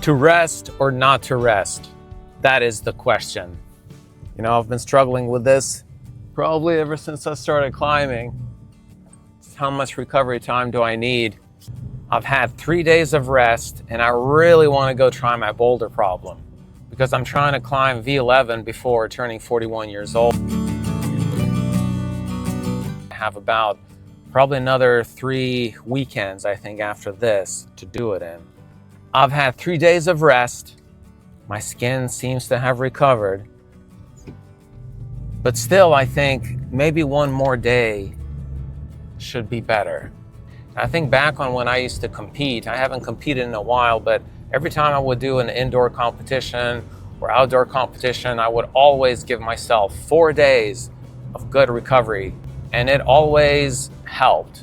To rest or not to rest? That is the question. You know, I've been struggling with this probably ever since I started climbing. How much recovery time do I need? I've had 3 days of rest and I really want to go try my boulder problem because I'm trying to climb V11 before turning 41 years old. I have about probably another 3 weekends, I think, after this to do it in. I've had 3 days of rest. My skin seems to have recovered. But still, I think maybe one more day should be better. I think back on when I used to compete. I haven't competed in a while, but every time I would do an indoor competition or outdoor competition, I would always give myself 4 days of good recovery, and it always helped.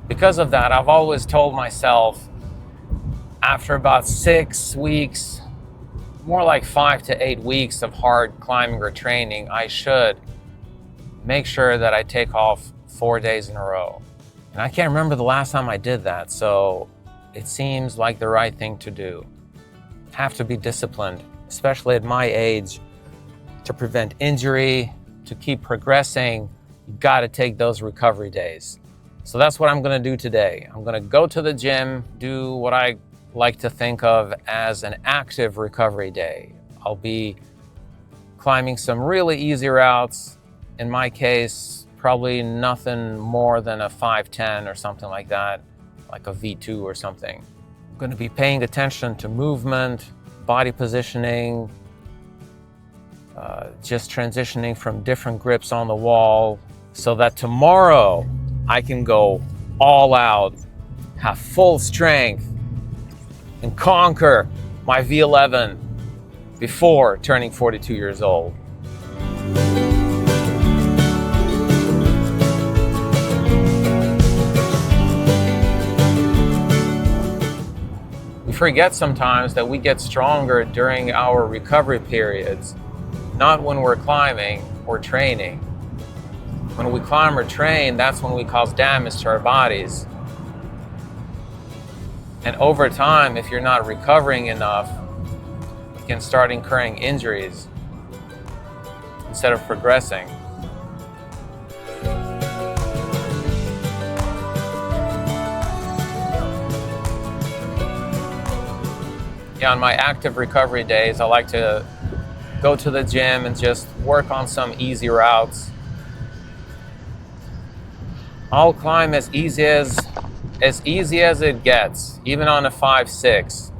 Because of that, I've always told myself after about 6 weeks, more like 5 to 8 weeks of hard climbing or training, I should make sure that I take off 4 days in a row. And I can't remember the last time I did that, so it seems like the right thing to do. Have to be disciplined, especially at my age, to prevent injury, to keep progressing. You gotta take those recovery days. So that's what I'm gonna do today. I'm gonna go to the gym, do what I like to think of as an active recovery day. I'll be climbing some really easy routes. In my case, probably nothing more than a 510 or something like that, like a V2 or something. I'm going to be paying attention to movement, body positioning, just transitioning from different grips on the wall so that tomorrow I can go all out, have full strength, and conquer my V11 before turning 42 years old. We forget sometimes that we get stronger during our recovery periods, not when we're climbing or training. When we climb or train, that's when we cause damage to our bodies. And over time, if you're not recovering enough, you can start incurring injuries instead of progressing. Yeah, on my active recovery days, I like to go to the gym and just work on some easy routes. I'll climb as easy as it gets, even on a 5-6.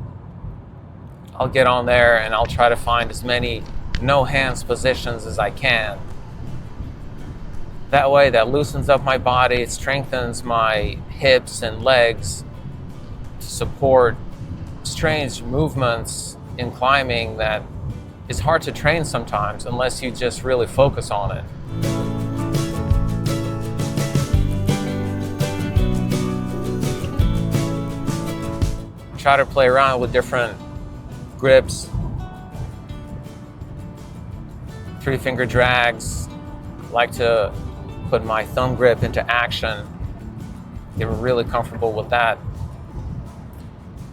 I'll get on there and I'll try to find as many no hands positions as I can. That way, that loosens up my body, it strengthens my hips and legs to support strange movements in climbing that is hard to train sometimes unless you just really focus on it. Try to play around with different grips, 3-finger drags. I like to put my thumb grip into action, get really comfortable with that.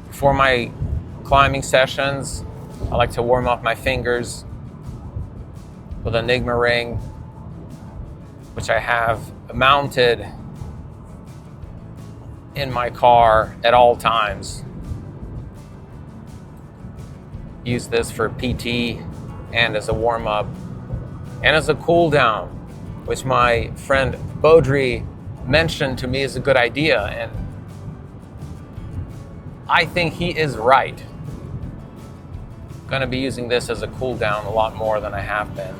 Before my climbing sessions, I like to warm up my fingers with an Enigma ring, which I have mounted in my car at all times. Use this for PT and as a warm-up and as a cool-down, which my friend Baudry mentioned to me is a good idea, and I think he is right. I'm going to be using this as a cool-down a lot more than I have been.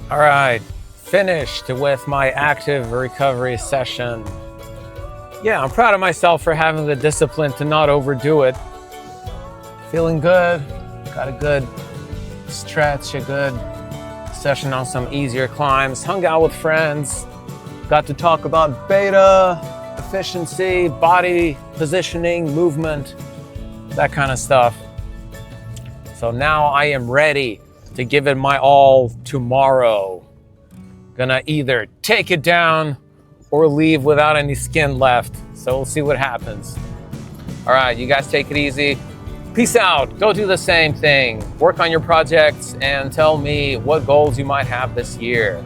All right, finished with my active recovery session. Yeah, I'm proud of myself for having the discipline to not overdo it. Feeling good, got a good stretch, a good session on some easier climbs, hung out with friends, got to talk about beta, efficiency, body positioning, movement, that kind of stuff. So now I am ready to give it my all tomorrow. Gonna either take it down or leave without any skin left. So we'll see what happens. All right, you guys take it easy. Peace out. Go do the same thing. Work on your projects and tell me what goals you might have this year.